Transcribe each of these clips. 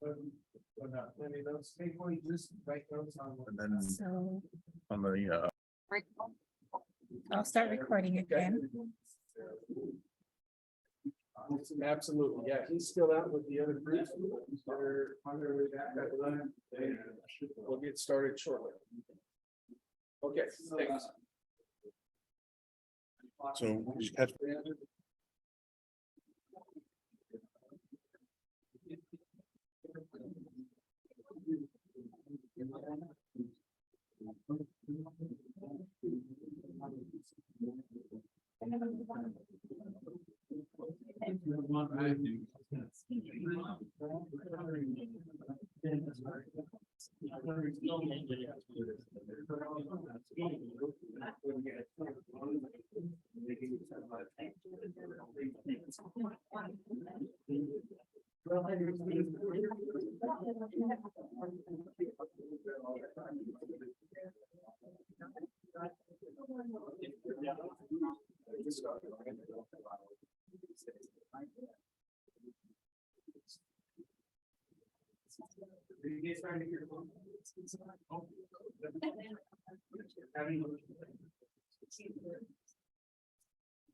Any of those, maybe just write those on. And then So on the I'll start recording again. Absolutely, yeah, he's still out with the other groups. They're on their way back. We'll get started shortly. Okay, thanks. so we should catch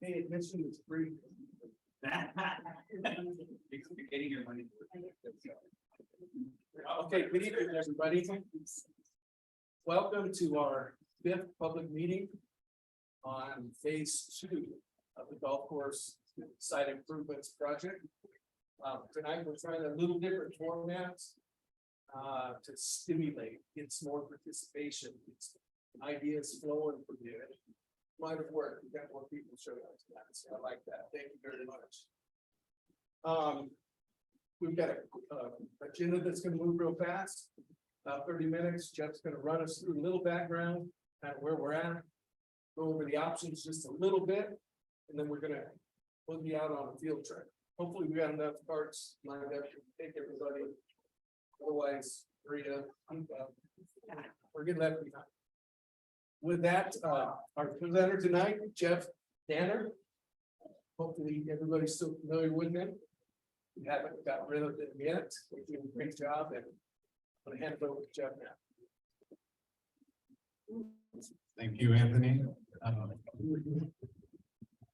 Hey, admission is free. Getting your money. Okay, good evening, everybody. Welcome to our 5th public meeting on phase 2 of the golf course site improvements project. Tonight, we're trying a little different formats to stimulate, get some more participation, ideas flowing from you. Might have worked. We got more people showing up tonight, so I like that. Thank you very much. We've got a agenda that's going to move real fast. 30 minutes. Jeff's going to run us through a little background at where we're at, go over the options just a little bit, and then we're we'll be out on a field trip. Hopefully, we got enough carts lined up to take everybody. Otherwise, Rita, we're getting left behind. With that, our presenter tonight, Jeff Danner. Hopefully, everybody's still familiar with him. We haven't got rid of it yet. We're doing a great job, and I'm gonna hand it over to Jeff now. Thank you, Anthony.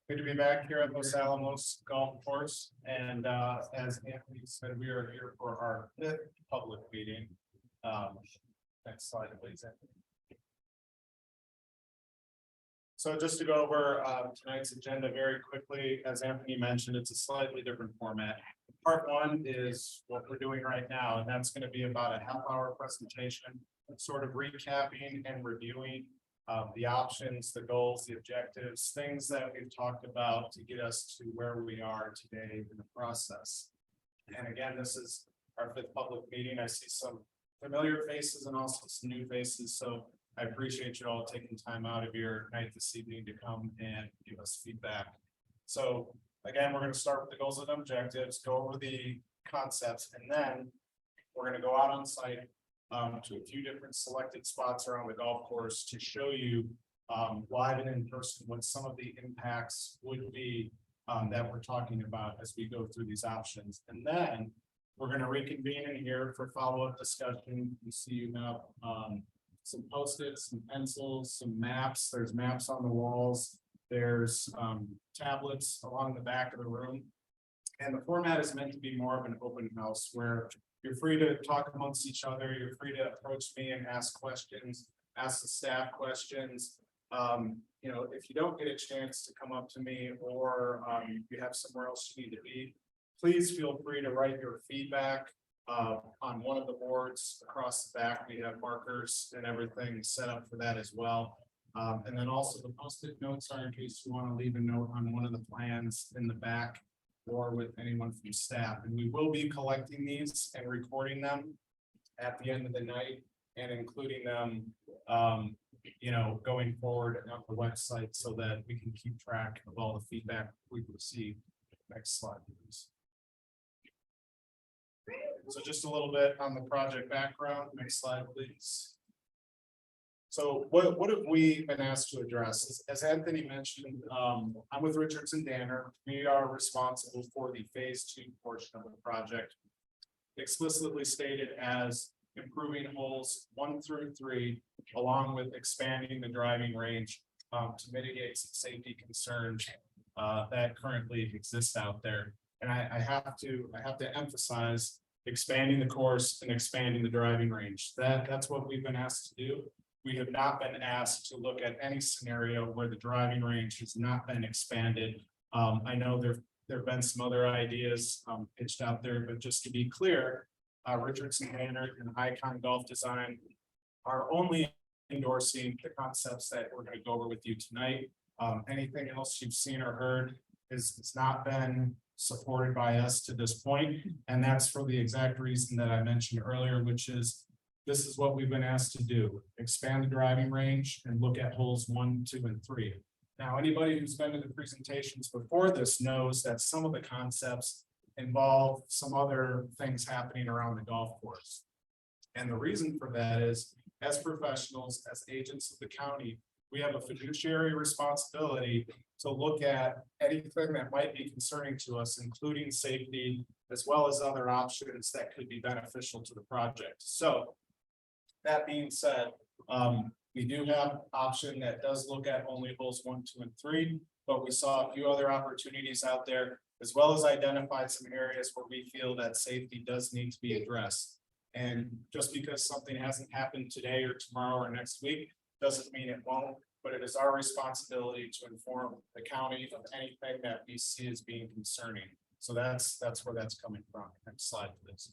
Good to be back here at Los Alamos Golf Course, and as Anthony said, we are here for our 5th public meeting. Next slide, please, Anthony. So just to go over tonight's agenda very quickly, as Anthony mentioned, it's a slightly different format. Part 1 is what we're doing right now, and that's going to be about a half-hour presentation, sort of recapping and reviewing the options, the goals, the objectives, things that we've talked about to get us to where we are today in the process. And again, this is our 5th public meeting. I see some familiar faces and also some new faces, so I appreciate you all taking time out of your night this evening to come and give us feedback. So again, we're going to start with the goals and objectives, go over the concepts, and then we're going to go out on site to a few different selected spots around the golf course to show you live and in person what some of the impacts would be that we're talking about as we go through these options. And then we're going to reconvene in here for follow-up discussion. You see you have some Post-its, some pencils, some maps. There's maps on the walls. There's tablets along the back of the room. And the format is meant to be more of an open house where you're free to talk amongst each other. You're free to approach me and ask questions, ask the staff questions. You know, if you don't get a chance to come up to me or you have somewhere else you need to be, please feel free to write your feedback on one of the boards across the back. We have markers and everything set up for that as well. And then also the Post-it notes are in case you want to leave a note on one of the plans in the back or with anyone from staff. And we will be collecting these and recording them at the end of the night and including them, you know, going forward on the website so that we can keep track of all the feedback we've received. Next slide, please. So just a little bit on the project background. Next slide, please. So what have we been asked to address? As Anthony mentioned, I'm with Richardson Danner. We are responsible for the phase 2 portion of the project. explicitly stated as improving holes 1 through 3, along with expanding the driving range to mitigate some safety concerns that currently exist out there. And I have to emphasize expanding the course and expanding the driving range. That's what we've been asked to do. We have not been asked to look at any scenario where the driving range has not been expanded. I know there have been some other ideas pitched out there, but just to be clear, Richardson Banner and Icon Golf Design are only endorsing the concepts that we're going to go over with you tonight. Anything else you've seen or heard has not been supported by us to this point, and that's for the exact reason that I mentioned earlier, which is this is what we've been asked to do: expand the driving range and look at holes 1, 2, and 3. Now, anybody who's been to the presentations before this knows that some of the concepts involve some other things happening around the golf course. And the reason for that is, as professionals, as agents of the county, we have a fiduciary responsibility to look at anything that might be concerning to us, including safety, as well as other options that could be beneficial to the project. So that being said, we do have an option that does look at only holes 1, 2, and 3, but we saw a few other opportunities out there, as well as identified some areas where we feel that safety does need to be addressed. And just because something hasn't happened today or tomorrow or next week, doesn't mean it won't, but it is our responsibility to inform the county of anything that we see as being concerning. So that's where that's coming from. Next slide, please.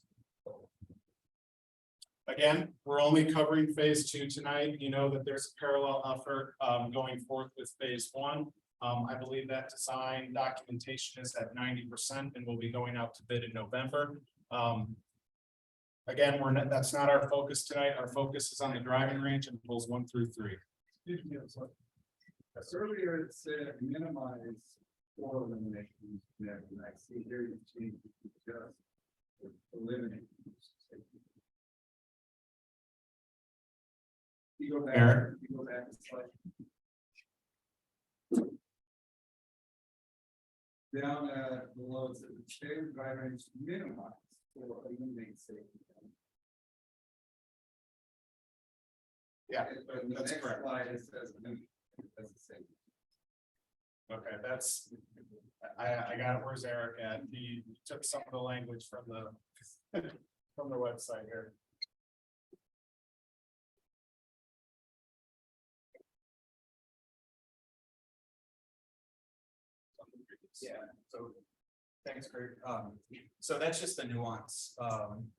Again, we're only covering phase 2 tonight. You know that there's a parallel effort going forth with phase 1. I believe that design documentation is at 90% and will be going out to bid in November. Again, that's not our focus tonight. Our focus is on the driving range and holes 1 through 3. Earlier it said minimize or eliminate. And I see here you change it to just eliminate. You go back, Aaron? you go back to slide. Down below it says the standard driving range minimize or eliminate safety. Yeah, But in the that's next correct. slide, it says eliminate. That's the same. Okay, I got it. Where's Eric at? He took some of the language from the from the website here. Yeah, so thanks, Kurt. So that's just the nuance.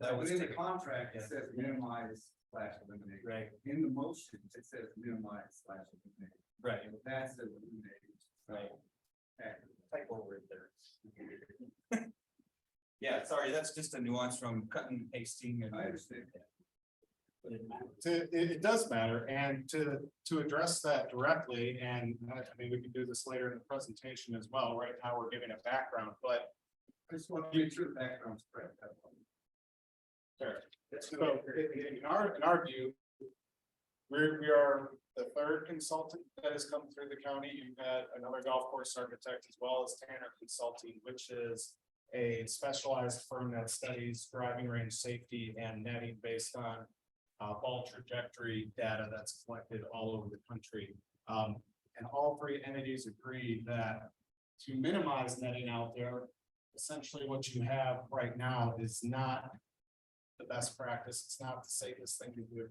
That was Within the taken- contract, it yeah. says minimize / eliminate. Right, In the motion, it says minimize / eliminate. right, That's eliminate. right. Okay. Typo word there. Yeah, sorry, that's just a nuance from cutting and pasting and. I understand. But it matters. It does matter, and to address that directly, and I mean, we can do this later in the presentation as well. Right now, we're giving a background, but I just want to make sure the background's correct. That's all. sure. So in our view, we are the third consultant that has come through the county. You've had another golf course architect as well as Tanner Consulting, which is a specialized firm that studies driving range safety and netting based on ball trajectory data that's collected all over the country. And all three entities agree that to minimize netting out there, essentially what you have right now is not the best practice. It's not the safest thing to do.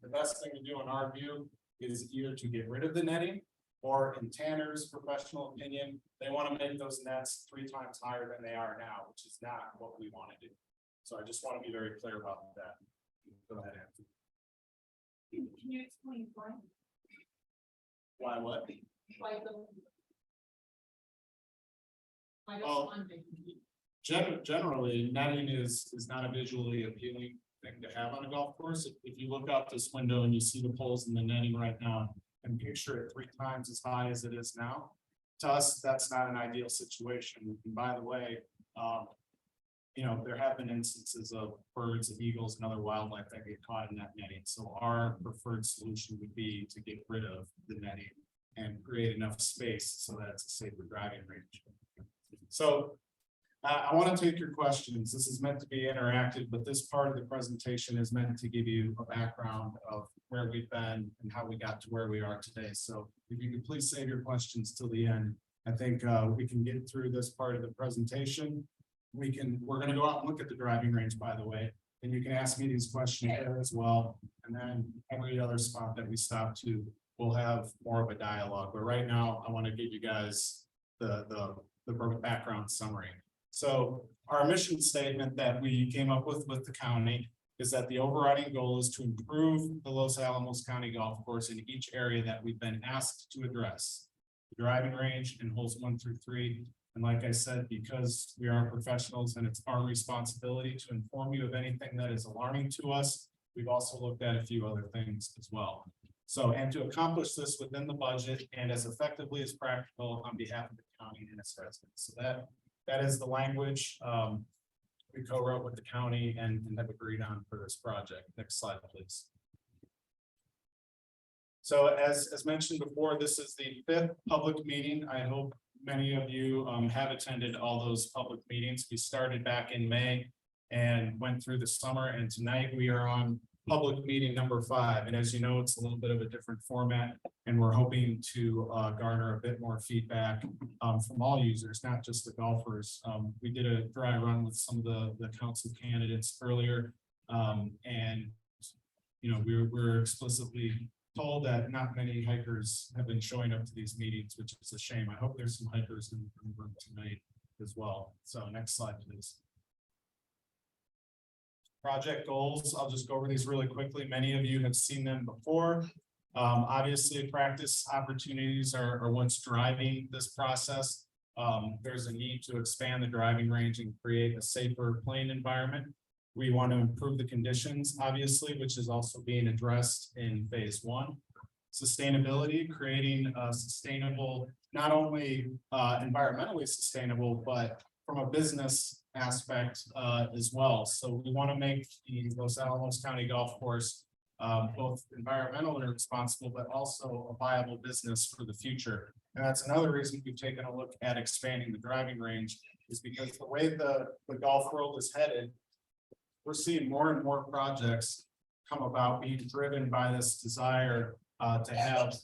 The best thing to do in our view is either to get rid of the netting, or in Tanner's professional opinion, they want to make those nets 3 times higher than they are now, which is not what we want to do. So I just want to be very clear about that. Go ahead, Anthony. Can you explain why? Why what? Why the? Why Oh. the funding? Generally, netting is not a visually appealing thing to have on a golf course. If you look out this window and you see the poles in the netting right now, and picture it 3 times as high as it is now, to us, that's not an ideal situation. And by the way, you know, there have been instances of birds and eagles and other wildlife that get caught in that netting. So our preferred solution would be to get rid of the netting and create enough space so that it's a safer driving range. So I want to take your questions. This is meant to be interactive, but this part of the presentation is meant to give you a background of where we've been and how we got to where we are today. So if you could please save your questions till the end. I think we can get through this part of the presentation. We're going to go out and look at the driving range, by the way, and you can ask me these questions there as well. And then every other spot that we stop to, we'll have more of a dialogue. But right now, I want to give you guys the background summary. So our mission statement that we came up with the county is that the overriding goal is to improve the Los Alamos County Golf Course in each area that we've been asked to address. The driving range and holes 1 through 3. And like I said, because we are professionals and it's our responsibility to inform you of anything that is alarming to us, we've also looked at a few other things as well. So, and to accomplish this within the budget and as effectively as practical on behalf of the county and its residents. So that is the language we co-wrote with the county and have agreed on for this project. Next slide, please. So as mentioned before, this is the 5th public meeting. I hope many of you have attended all those public meetings. We started back in May and went through the summer, and tonight we are on public meeting number 5. And as you know, it's a little bit of a different format, and we're hoping to garner a bit more feedback from all users, not just the golfers. We did a dry run with some of the council candidates earlier, and you know, we were explicitly told that not many hikers have been showing up to these meetings, which is a shame. I hope there's some hikers in the room tonight as well. So next slide, please. Project goals, I'll just go over these really quickly. Many of you have seen them before. Obviously, practice opportunities are what's driving this process. There's a need to expand the driving range and create a safer playing environment. We want to improve the conditions, obviously, which is also being addressed in phase 1. Sustainability, creating a sustainable, not only environmentally sustainable, but from a business aspect as well. So we want to make the Los Alamos County Golf Course both environmentally responsible, but also a viable business for the future. And that's another reason we've taken a look at expanding the driving range, is because the way the golf world is headed, we're seeing more and more projects come about being driven by this desire to have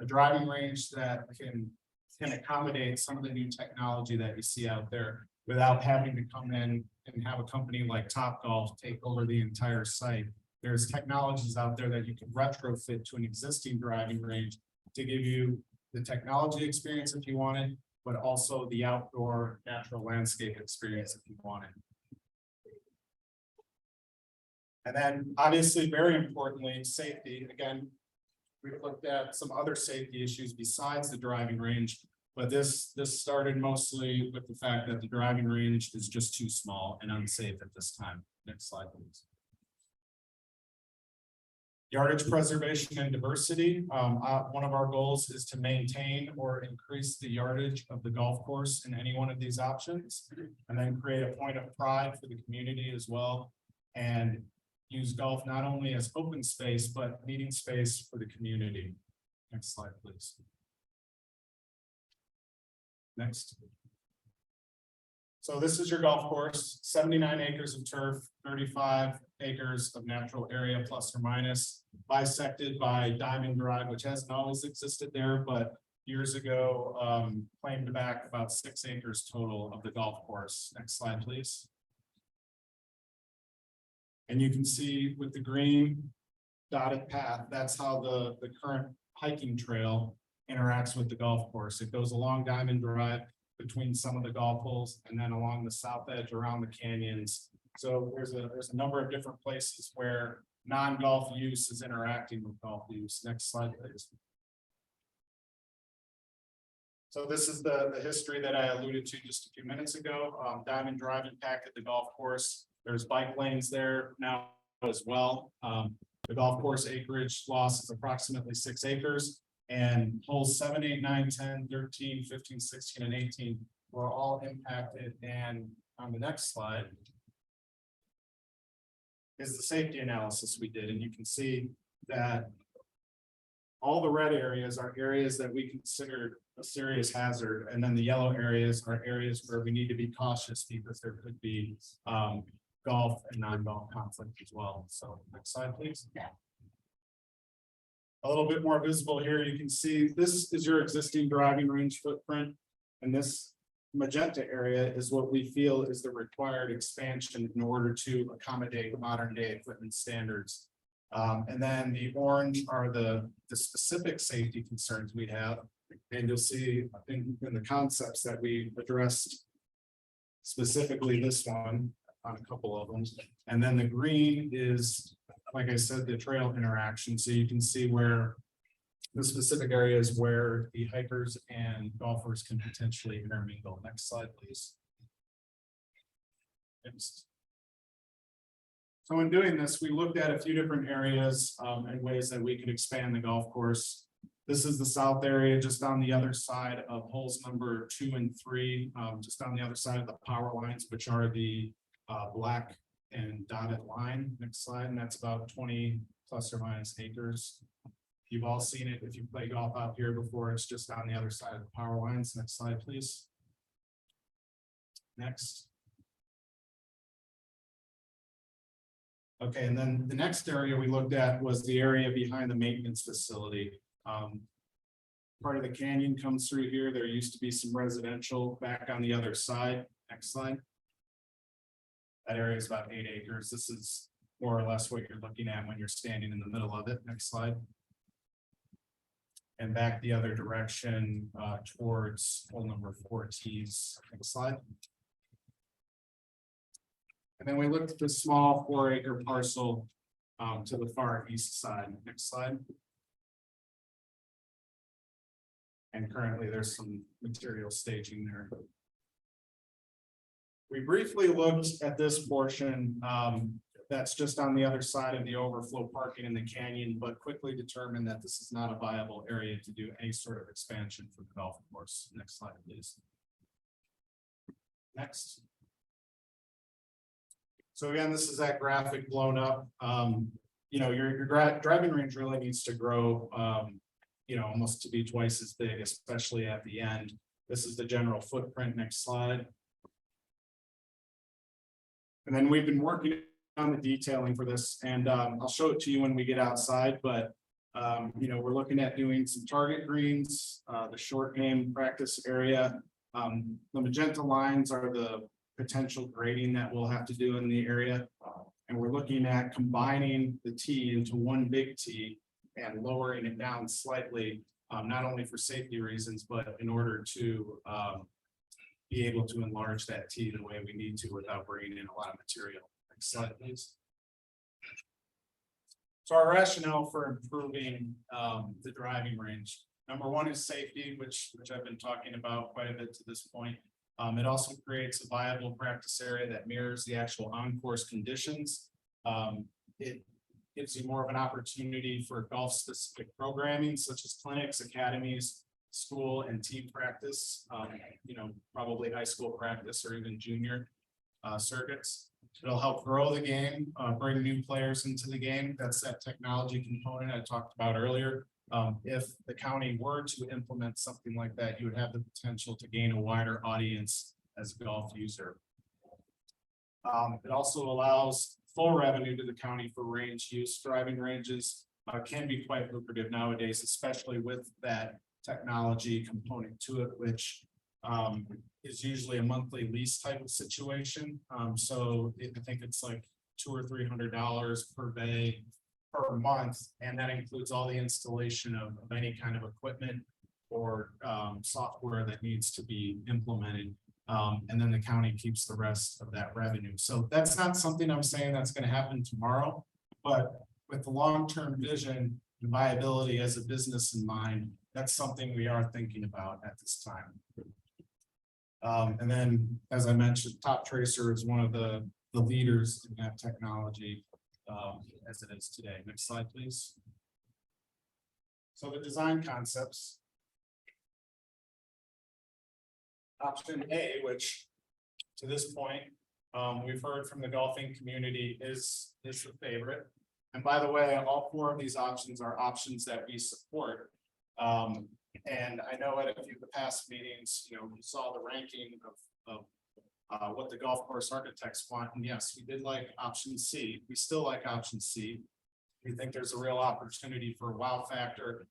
a driving range that can accommodate some of the new technology that you see out there without having to come in and have a company like Topgolf take over the entire site. There's technologies out there that you can retrofit to an existing driving range to give you the technology experience if you want it, but also the outdoor natural landscape experience if you want it. And then obviously, very importantly, safety. Again, we've looked at some other safety issues besides the driving range, but this started mostly with the fact that the driving range is just too small and unsafe at this time. Next slide, please. Yardage preservation and diversity. One of our goals is to maintain or increase the yardage of the golf course in any one of these options, and then create a point of pride for the community as well, and use golf not only as open space, but meeting space for the community. Next slide, please. Next. So this is your golf course, 79 acres of turf, 35 acres of natural area plus or minus, bisected by Diamond Drive, which hasn't always existed there, but years ago claimed back about 6 acres total of the golf course. Next slide, please. And you can see with the green dotted path, that's how the current hiking trail interacts with the golf course. It goes along Diamond Drive between some of the golf holes and then along the south edge around the canyons. So there's a number of different places where non-golf use is interacting with golf use. Next slide, please. So this is the history that I alluded to just a few minutes ago. Diamond Drive impacted the golf course. There's bike lanes there now as well. The golf course acreage loss is approximately 6 acres, and holes 7, 8, 9, 10, 13, 15, 16, and 18 were all impacted. And on the next slide is the safety analysis we did. And you can see that all the red areas are areas that we consider a serious hazard, and then the yellow areas are areas where we need to be cautious because there could be golf and non-golf conflict as well. So next slide, please. A little bit more visible here, you can see this is your existing driving range footprint, and this magenta area is what we feel is the required expansion in order to accommodate modern day equipment standards. And then the orange are the specific safety concerns we have. And you'll see, I think, in the concepts that we addressed, specifically this one on a couple of them. And then the green is, like I said, the trail interaction. So you can see where the specific areas where the hikers and golfers can potentially intermingle. Next slide, please. Next. So in doing this, we looked at a few different areas and ways that we could expand the golf course. This is the south area, just on the other side of holes number 2 and 3, just on the other side of the power lines, which are the black and dotted line. Next slide, and that's about 20 plus or minus acres. You've all seen it if you play golf out here before. It's just on the other side of the power lines. Next slide, please. Next. Okay, and then the next area we looked at was the area behind the maintenance facility. Part of the canyon comes through here. There used to be some residential back on the other side. Next slide. That area is about 8 acres. This is more or less what you're looking at when you're standing in the middle of it. Next slide. And back the other direction towards hole number 4 tees. Next slide. And then we looked at the small 4-acre parcel to the far east side. Next slide. And currently there's some material staging there. We briefly looked at this portion that's just on the other side of the overflow parking in the canyon, but quickly determined that this is not a viable area to do any sort of expansion for the golf course. Next slide, please. Next. So again, this is that graphic blown up. You know, your driving range really needs to grow, you know, almost to be twice as big, especially at the end. This is the general footprint. Next slide. And then we've been working on the detailing for this, and I'll show it to you when we get outside, but you know, we're looking at doing some target greens, the short game practice area. The magenta lines are the potential grading that we'll have to do in the area. And we're looking at combining the tee into one big tee and lowering it down slightly, not only for safety reasons, but in order to be able to enlarge that tee the way we need to without bringing in a lot of material. Next slide, please. So our rationale for improving the driving range. Number one is safety, which I've been talking about quite a bit to this point. It also creates a viable practice area that mirrors the actual on-course conditions. It gives you more of an opportunity for golf-specific programming, such as clinics, academies, school and team practice, you know, probably high school practice or even junior circuits. It'll help grow the game, bring new players into the game. That's that technology component I talked about earlier. If the county were to implement something like that, you would have the potential to gain a wider audience as a golf user. It also allows full revenue to the county for range use. Driving ranges can be quite lucrative nowadays, especially with that technology component to it, which is usually a monthly lease type of situation. So I think it's like $200 or $300 per bay per month, and that includes all the installation of any kind of equipment or software that needs to be implemented. And then the county keeps the rest of that revenue. So that's not something I'm saying that's going to happen tomorrow, but with the long-term vision and viability as a business in mind, that's something we are thinking about at this time. And then, as I mentioned, Top Tracer is one of the leaders in that technology as it is today. Next slide, please. So the design concepts. Option A, which to this point, we've heard from the golfing community is the favorite. And by the way, all four of these options are options that we support. And I know at a few of the past meetings, you saw the ranking of what the golf course architects want. And yes, we did like option C. We still like option C. We think there's a real opportunity for wow factor,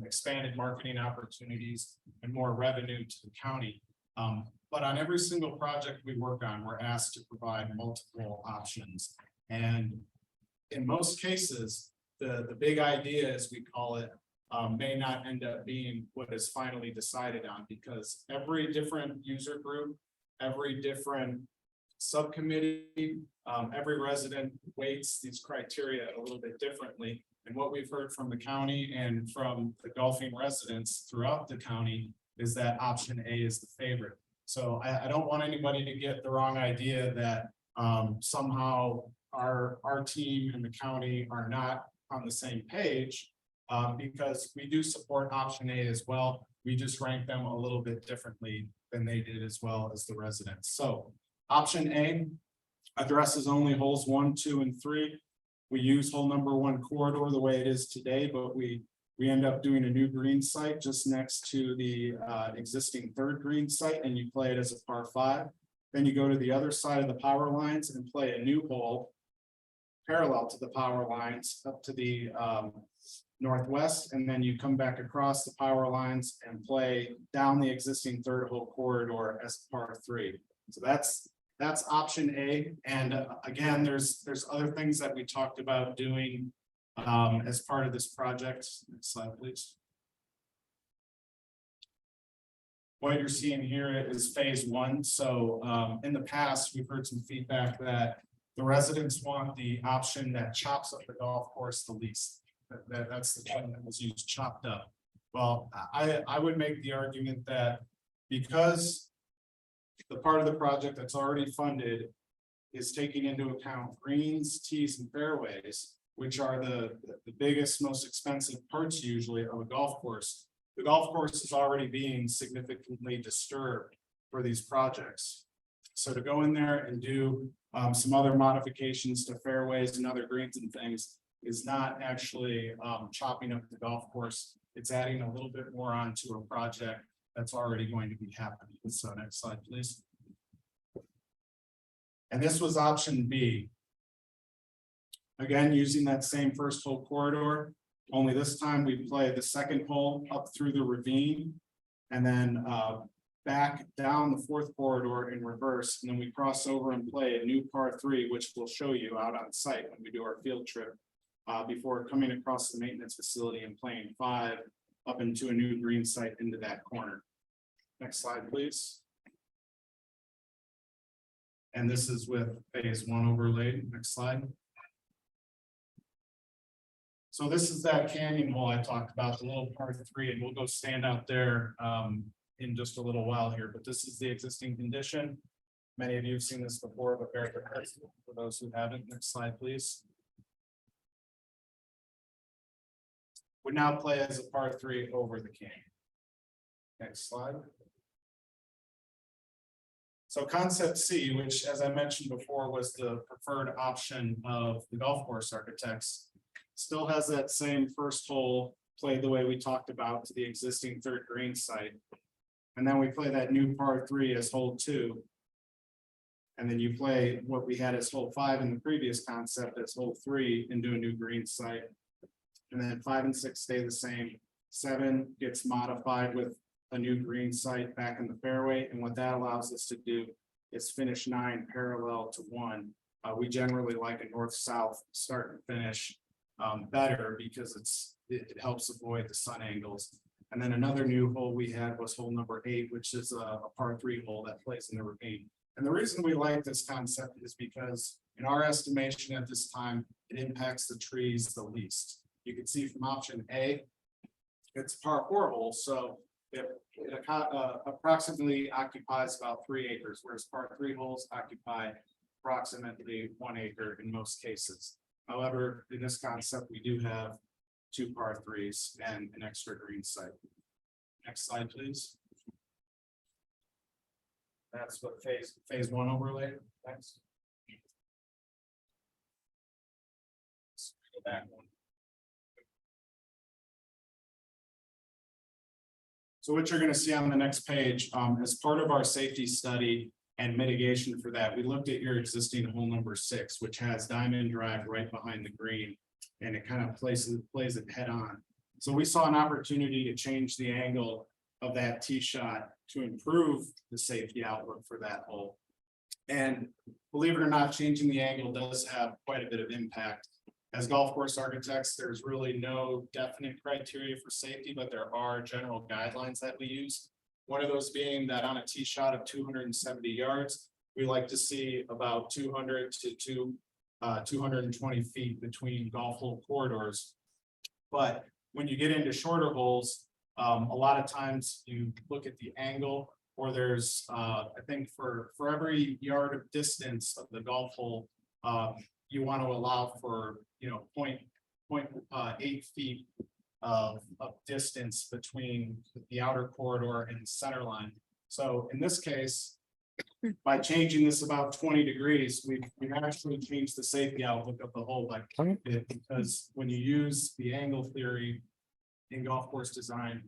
expanded marketing opportunities and more revenue to the county. But on every single project we work on, we're asked to provide multiple options. And in most cases, the big idea, as we call it, may not end up being what is finally decided on, because every different user group, every different subcommittee, every resident weights these criteria a little bit differently. And what we've heard from the county and from the golfing residents throughout the county is that option A is the favorite. So I don't want anybody to get the wrong idea that somehow our team and the county are not on the same page, because we do support option A as well. We just rank them a little bit differently than they did, as well as the residents. So option A addresses only holes 1, 2, and 3. We use hole number 1 corridor the way it is today, but we end up doing a new green site just next to the existing 3rd green site, and you play it as a par 5. Then you go to the other side of the power lines and play a new hole parallel to the power lines up to the northwest, and then you come back across the power lines and play down the existing 3rd hole corridor as par 3. So that's option A. And again, there's other things that we talked about doing as part of this project. Next slide, please. What you're seeing here is phase 1. So in the past, we've heard some feedback that the residents want the option that chops up the golf course the least. That's the term that was used, chopped up. Well, I would make the argument that because the part of the project that's already funded is taking into account greens, tees, and fairways, which are the biggest, most expensive parts usually of a golf course. The golf course is already being significantly disturbed for these projects. So to go in there and do some other modifications to fairways and other greens and things is not actually chopping up the golf course. It's adding a little bit more onto a project that's already going to be happening. So next slide, please. And this was option B. Again, using that same 1st hole corridor, only this time we play the 2nd hole up through the ravine and then back down the 4th corridor in reverse. And then we cross over and play a new par 3, which we'll show you out on site when we do our field trip, before coming across the maintenance facility and playing 5 up into a new green site into that corner. Next slide, please. And this is with phase 1 overlaid. Next slide. So this is that canyon hole I talked about, the little par 3, and we'll go stand out there in just a little while here, but this is the existing condition. Many of you have seen this before, but bear with us for those who haven't. Next slide, please. Would now play as a par 3 over the canyon. Next slide. So concept C, which, as I mentioned before, was the preferred option of the golf course architects, still has that same 1st hole played the way we talked about to the existing 3rd green site. And then we play that new par 3 as hole 2. And then you play what we had as hole 5 in the previous concept as hole 3 into a new green site. And then 5 and 6 stay the same. 7 gets modified with a new green site back in the fairway. And what that allows us to do is finish 9 parallel to 1. We generally like a north-south start and finish better because it helps avoid the sun angles. And then another new hole we had was hole number 8, which is a par 3 hole that plays in the ravine. And the reason we like this concept is because in our estimation at this time, it impacts the trees the least. You can see from option A, it's par 4 hole, so it approximately occupies about 3 acres, whereas par 3 holes occupy approximately 1 acre in most cases. However, in this concept, we do have 2 par 3s and an extra green site. Next slide, please. That's what phase 1 overlay. Thanks. back one. So what you're gonna see on the next page, as part of our safety study and mitigation for that, we looked at your existing hole number 6, which has Diamond Drive right behind the green. And it kind of plays it head on. So we saw an opportunity to change the angle of that tee shot to improve the safety outlook for that hole. And believe it or not, changing the angle does have quite a bit of impact. As golf course architects, there's really no definite criteria for safety, but there are general guidelines that we use. One of those being that on a tee shot of 270 yards, we like to see about 200 to 220 feet between golf hole corridors. But when you get into shorter holes, a lot of times you look at the angle, or there's, I think for every yard of distance of the golf hole, you want to allow for, 0.8 feet of distance between the outer corridor and the center line. So in this case, by changing this about 20 degrees, we've actually changed the safety outlook of the hole by quite a bit, because when you use the angle theory in golf course design,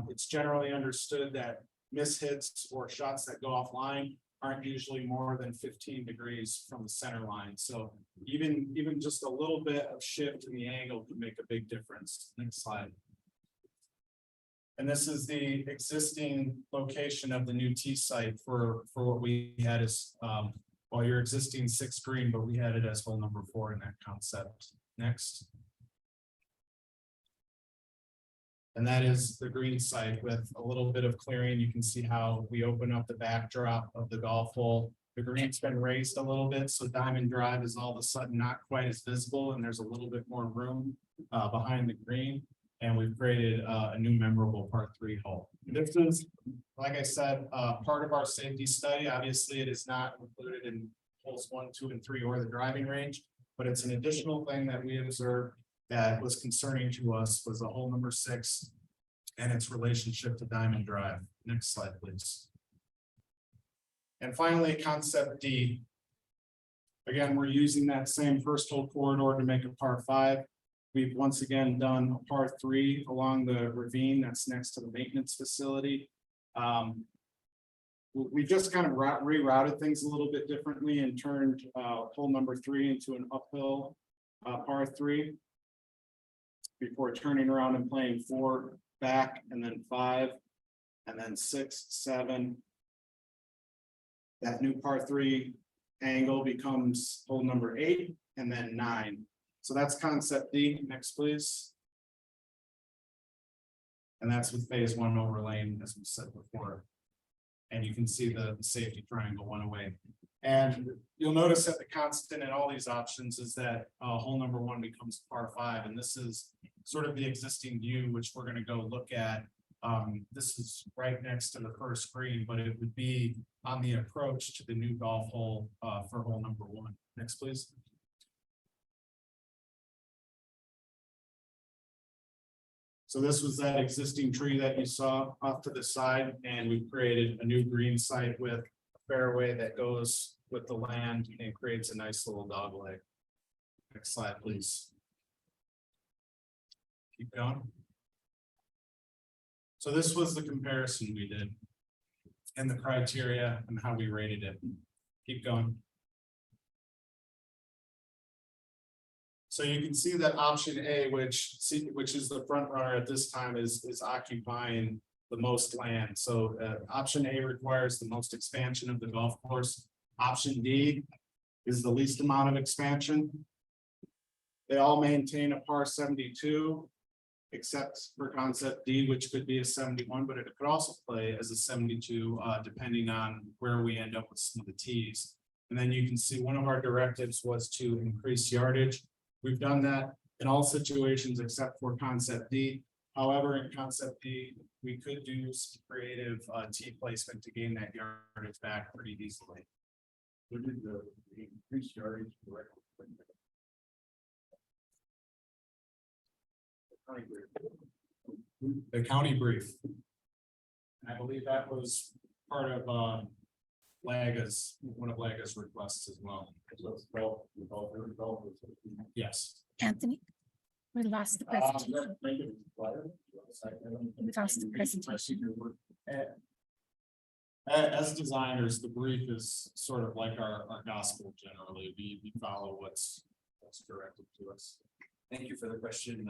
it's generally understood that mishits or shots that go offline aren't usually more than 15 degrees from the center line. So even just a little bit of shift in the angle can make a big difference. Next slide. And this is the existing location of the new tee site for what we had as, well, your existing 6th green, but we had it as hole number 4 in that concept. Next. And that is the green site with a little bit of clearing. You can see how we open up the backdrop of the golf hole. The green's been raised a little bit, so Diamond Drive is all of a sudden not quite as visible, and there's a little bit more room behind the green. And we've created a new memorable par 3 hole. This is, like I said, part of our safety study. Obviously, it is not included in holes 1, 2, and 3 or the driving range, but it's an additional thing that we observed that was concerning to us was a hole number 6 and its relationship to Diamond Drive. Next slide, please. And finally, concept D. Again, we're using that same first hole corridor to make a par 5. We've once again done a par 3 along the ravine that's next to the maintenance facility. We just kind of rerouted things a little bit differently and turned hole number 3 into an uphill par 3 before turning around and playing 4 back, and then 5, and then 6, 7. That new par 3 angle becomes hole number 8, and then 9. So that's concept D. Next, please. And that's with phase 1 overlaying, as we said before. And you can see the safety triangle went away. And you'll notice that the constant in all these options is that hole number 1 becomes par 5. And this is sort of the existing view, which we're going to go look at. This is right next to the first green, but it would be on the approach to the new golf hole for hole number 1. Next, please. So this was that existing tree that you saw off to the side, and we created a new green site with a fairway that goes with the land and creates a nice little dog leg. Next slide, please. Keep going. So this was the comparison we did and the criteria and how we rated it. Keep going. So you can see that option A, which is the front runner at this time, is occupying the most land. So option A requires the most expansion of the golf course. Option D is the least amount of expansion. They all maintain a par 72, except for concept D, which could be a 71, but it could also play as a 72, depending on where we end up with some of the tees. And then you can see one of our directives was to increase yardage. We've done that in all situations except for concept D. However, in concept D, we could do some creative tee placement to gain that yardage back pretty easily. What did the increased yardage direct? The county brief. I believe that was part of Laga's, one of Laga's requests as well. Yes. Anthony? We lost the presentation. We lost the presentation. As designers, the brief is sort of like our gospel generally. We follow what's directed to us. Thank you for the question.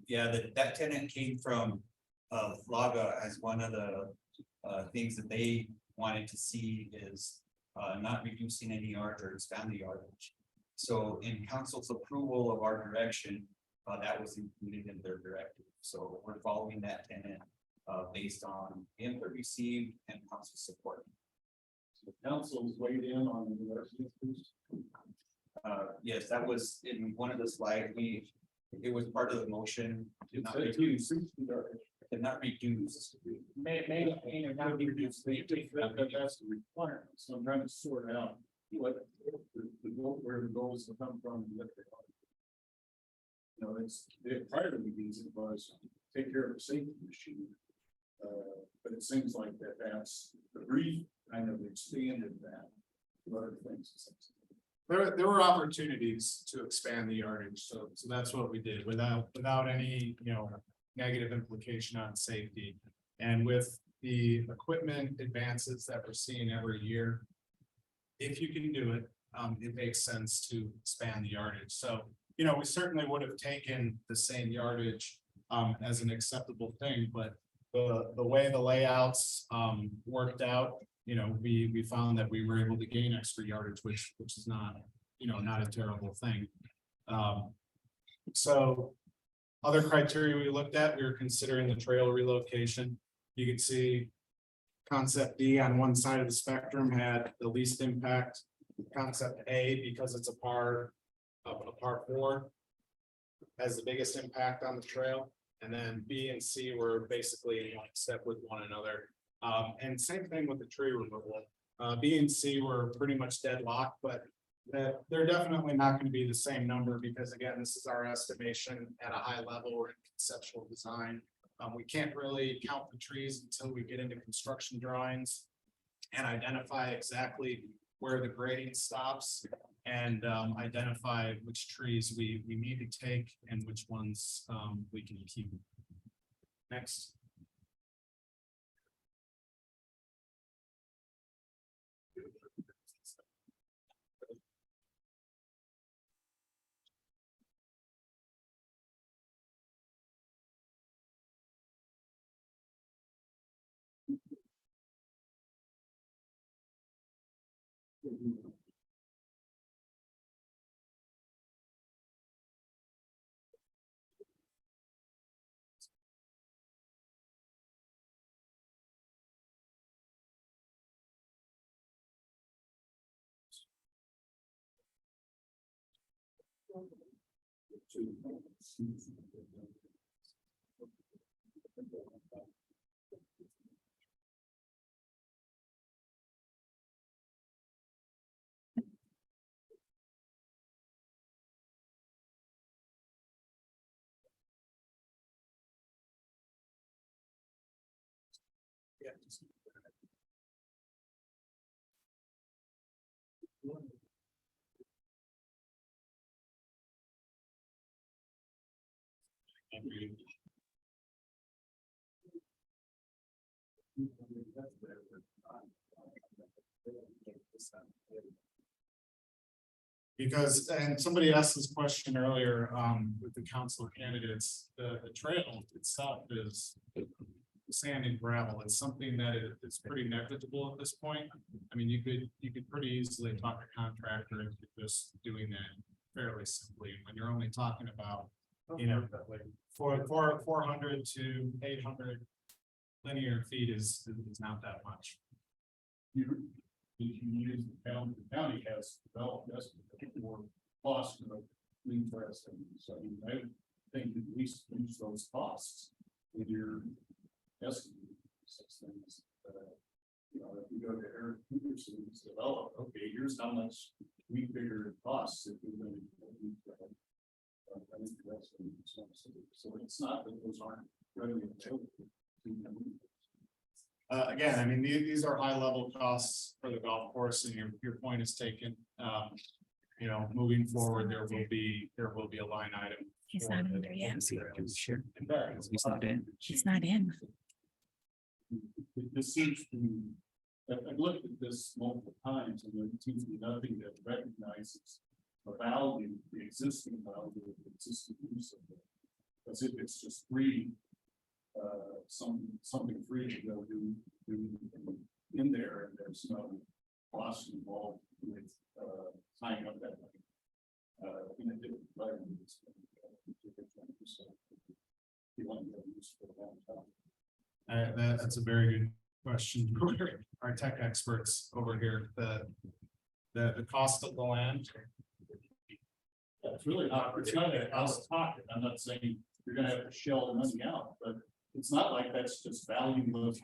Yeah, that tenant came from Laga as one of the things that they wanted to see is not reducing any yard or expand the yardage. So in council's approval of our direction, that was included in their directive. So we're following that tenant based on input received and council support. The council's weighed in on the residents. Yes, that was in one of the slides. It was part of the motion to not reduce. To not reduce. May not reduce, they think that that's the requirement, so I'm trying to sort out what where the goals have come from. You know, it's, prior to these, it was take care of the safety issue. But it seems like that's the brief kind of expanded that to other things. There were opportunities to expand the yardage, so that's what we did without any, negative implication on safety. And with the equipment advances that we're seeing every year, if you can do it, it makes sense to expand the yardage. So, we certainly would have taken the same yardage as an acceptable thing, but the way the layouts worked out, we found that we were able to gain extra yardage, which is not, not a terrible thing. So other criteria we looked at, we were considering the trail relocation. You can see concept D on one side of the spectrum had the least impact. Concept A, because it's a par 4, has the biggest impact on the trail. And then B and C were basically in step with one another. And same thing with the tree removal. B and C were pretty much deadlocked, but they're definitely not going to be the same number because again, this is our estimation at a high level or in conceptual design. We can't really count the trees until we get into construction drawings and identify exactly where the grading stops and identify which trees we need to take and which ones we can keep. Next. Because, and somebody asked this question earlier, with the council candidates, the trail itself is sand and gravel. It's something that it's pretty negligible at this point. I mean, you could pretty easily talk a contractor into just doing that fairly simply. When you're only talking about, 400 to 800 linear feet is not that much. You can use the county has developed this for cost of interest. So I think at least use those costs with your estimate. Things. If you go to Eric Peterson's develop, okay, here's how much we figure it costs if we really. I think that's so it's not that those aren't readily available. Again, I mean, these are high level costs for the golf course and your point is taken. moving forward, there will be a line item. He's not under yet. He's not in. He's not in. This seems to, I've looked at this multiple times and there seems to be nothing that recognizes the value, the existing value of the existing use of it. As if it's just free, something free to go do in there and there's no cost involved with, signing up that money. In a different way. That's a very good question. Our tech experts over here, the cost of the land. It's really not, it's not a house pocket. I'm not saying you're gonna have to shell the money out, but it's not like that's just value of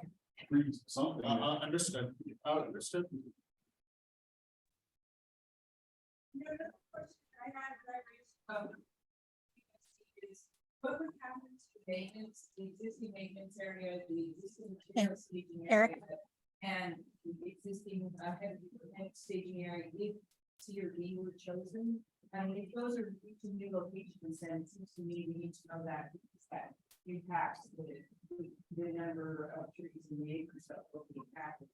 free something. Understood. Understood. Another question I had that I raised, is what would happen to maintenance, the existing maintenance area, the existing material staging Eric? area, and the existing heavy staging area, if C or D were chosen? And if those are two new locations, then it seems to me we need to know that because that impacts the number of trees in the acres that will be impacted.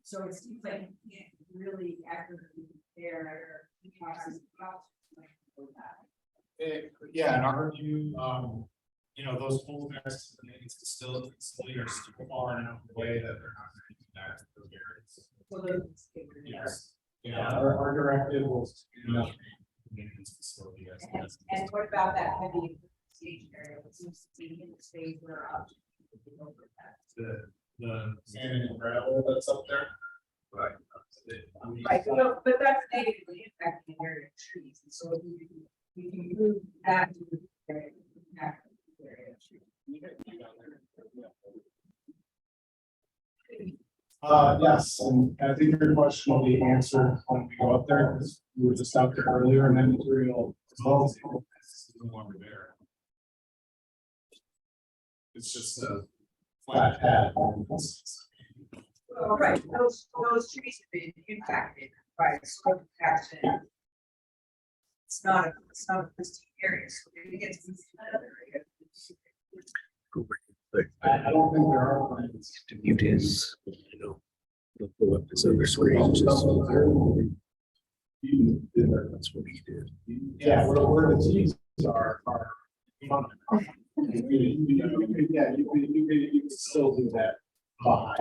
So it seems like you can't really accurately compare the costs for that. Yeah, in our view, those whole next to the maintenance facility are still far enough away that they're not going to do that to those areas. So those figured it out. Yes. Yeah, our directive was to maintenance facility. And what about that heavy stage area? It seems to be in the stage where options. The sand and gravel that's up there. Right. Right, but that's negatively impacting the area of trees, and so if you can move that to the area, impact the area of trees. Yes, and I think your question will be answered when we go up there, because we were just out there earlier and then material. It's no longer there. It's just a flat pad. Well, right, those trees have been impacted by smoke action. It's not a pristine area, so maybe it gets moved to another area. I don't think there are plans. To mute his, pull up his other screen. That's what he did. Yeah, where the trees are. Yeah, you can still do that. Behind.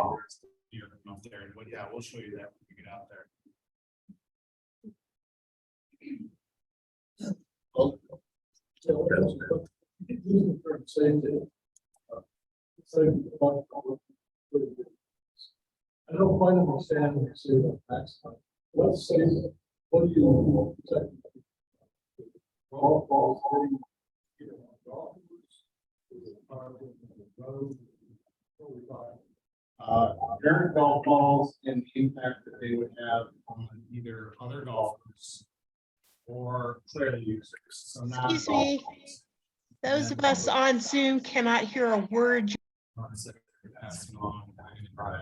Up there, but yeah, we'll show you that when we get out there. I don't quite understand what you say about tax. Let's say, what do you protect? Golf balls, Parent golf balls and the impact that they would have on either other golfers or trail users. So not Excuse me. Those of us on Zoom cannot hear a word. Passing on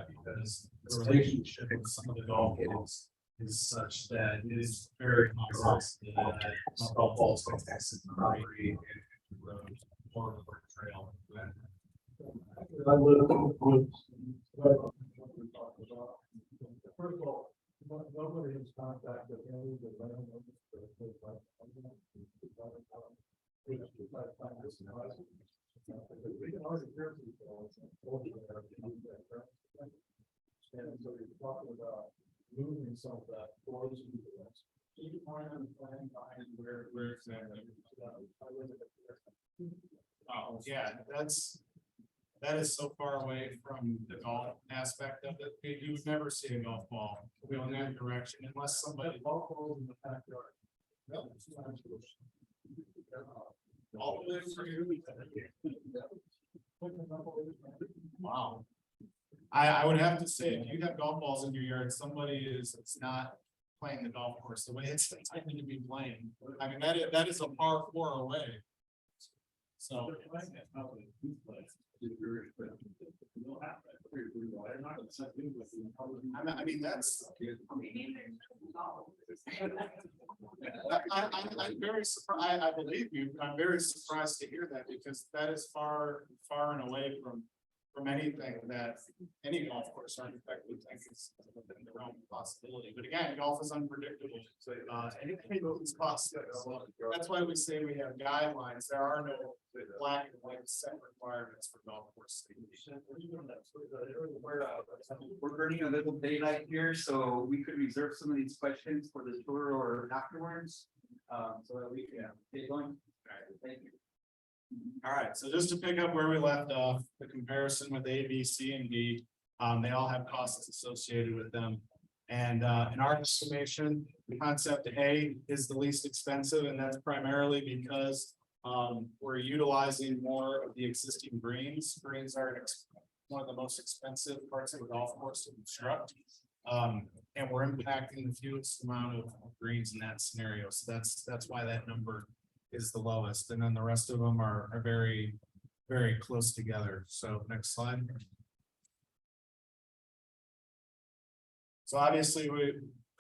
because the relationship with some of the golf balls is such that it is very complex that golf balls can exit the property and the road or the trail. I live in the woods. First of all, nobody has contacted any of the landowners. We can already hear people. And so you're talking about moving some of that towards the west. Can you point on the plan behind where exactly? Oh, yeah, that is so far away from the golf aspect of it. You would never see a golf ball going that direction unless somebody. Golf balls in the backyard. All the way through. Wow. I would have to say, if you have golf balls in your yard, it's not playing the golf course the way it's intended to be playing. I mean, that is a par 4 away. So. I mean, that's. I'm very surprised, I believe you, but I'm very surprised to hear that because that is far and away from anything that any golf course architect would think is within the realm of possibility. But again, golf is unpredictable. Anything is possible. So that's why we say we have guidelines. There are no black and white set requirements for golf course. We're burning a little daylight here, so we could reserve some of these questions for the tour or afterwards. So that we can get going. All right, thank you. All right, so just to pick up where we left off, the comparison with A, B, C, and D, they all have costs associated with them. And in our estimation, the concept A is the least expensive, and that's primarily because we're utilizing more of the existing greens. Greens are one of the most expensive parts of the golf course to construct. And we're impacting the fewest amount of greens in that scenario. So that's why that number is the lowest, and then the rest of them are very, very close together. So next slide. So obviously,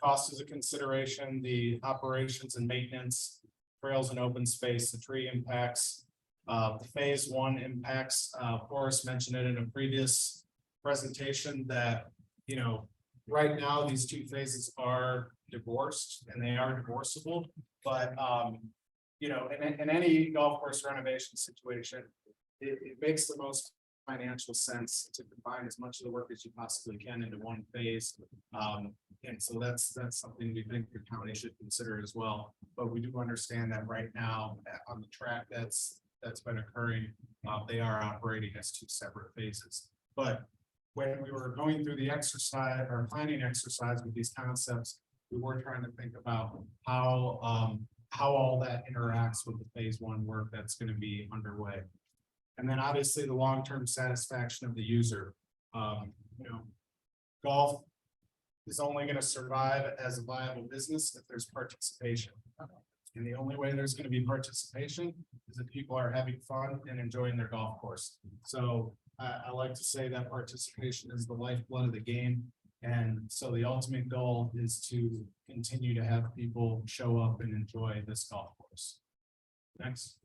cost is a consideration, the operations and maintenance, trails and open space, the tree impacts, the phase one impacts. Forrest mentioned it in a previous presentation that, you know, right now these two phases are divorced and they are divorceable, but you know, in any golf course renovation situation, it makes the most financial sense to combine as much of the work as you possibly can into one phase. And so that's something we think the county should consider as well. But we do understand that right now on the track that's been occurring, they are operating as two separate phases. But when we were going through the exercise or planning exercise with these concepts, we were trying to think about how all that interacts with the phase one work that's going to be underway. And then obviously the long-term satisfaction of the user. You know, golf is only going to survive as a viable business if there's participation. And the only way there's going to be participation is if people are having fun and enjoying their golf course. So I like to say that participation is the lifeblood of the game. And so the ultimate goal is to continue to have people show up and enjoy this golf course. Next.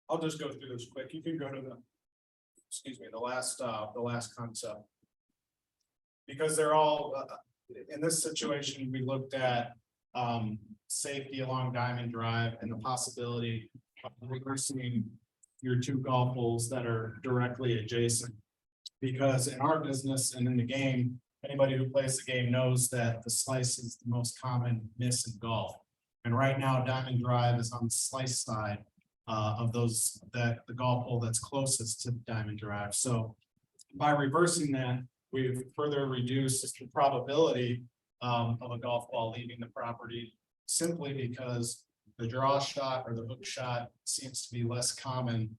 I'll just go through this quick. You can go to the last concept. Because they're all, in this situation, we looked at safety along Diamond Drive and the possibility of reversing your two golf holes that are directly adjacent. Because in our business and in the game, anybody who plays the game knows that the slice is the most common miss in golf. And right now, Diamond Drive is on the slice side of the golf hole that's closest to Diamond Drive. So by reversing that, we've further reduced the probability of a golf ball leaving the property simply because the draw shot or the hook shot seems to be less common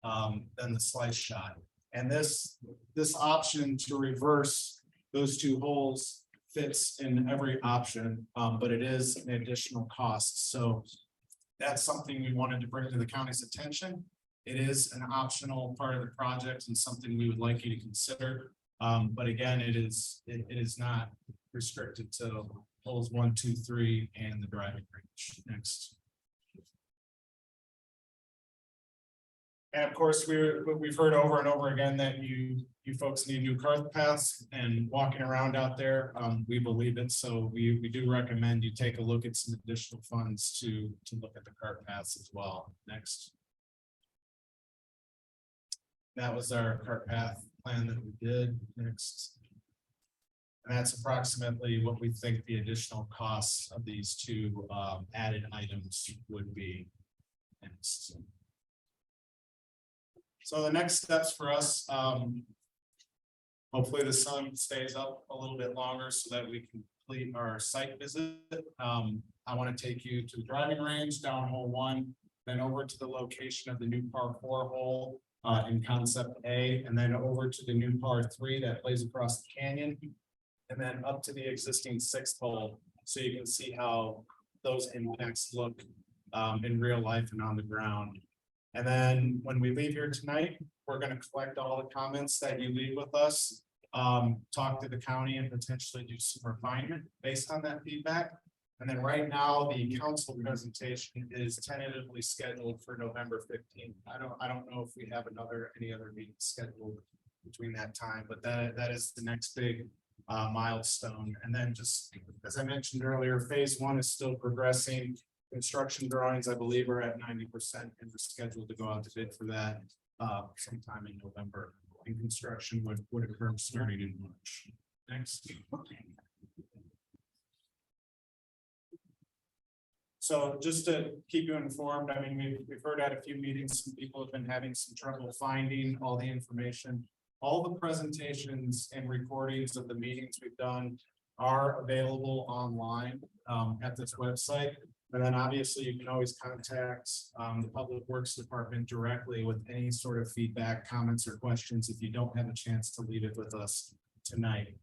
than the slice shot. And this option to reverse those two holes fits in every option, but it is an additional cost. So that's something we wanted to bring to the county's attention. It is an optional part of the project and something we would like you to consider. But again, it is not restricted to holes 1, 2, 3 and the driving range. Next. And of course, we've heard over and over again that you folks need new cart paths and walking around out there. We believe it, so we do recommend you take a look at some additional funds to look at the cart paths as well. Next. That was our cart path plan that we did. Next. And that's approximately what we think the additional costs of these two added items would be. Next. So the next steps for us, hopefully the sun stays up a little bit longer so that we can complete our site visit. I want to take you to the driving range down hole 1, then over to the location of the new par 4 hole in concept A, and then over to the new par 3 that plays across the canyon, and then up to the existing 6th hole, so you can see how those impacts look in real life and on the ground. And then when we leave here tonight, we're gonna collect all the comments that you leave with us. Talk to the county and potentially do some refinement based on that feedback. And then right now, the council presentation is tentatively scheduled for November 15th. I don't know if we have any other meetings scheduled between that time, but that is the next big milestone. And then just, as I mentioned earlier, phase 1 is still progressing. Construction drawings, I believe, are at 90% and we're scheduled to go out to bid for that sometime in November. And construction would occur starting in March. Next. So just to keep you informed, I mean, we've heard at a few meetings, some people have been having some trouble finding all the information. All the presentations and recordings of the meetings we've done are available online at this website. And then obviously you can always contact the Public Works Department directly with any sort of feedback, comments, or questions if you don't have a chance to leave it with us tonight.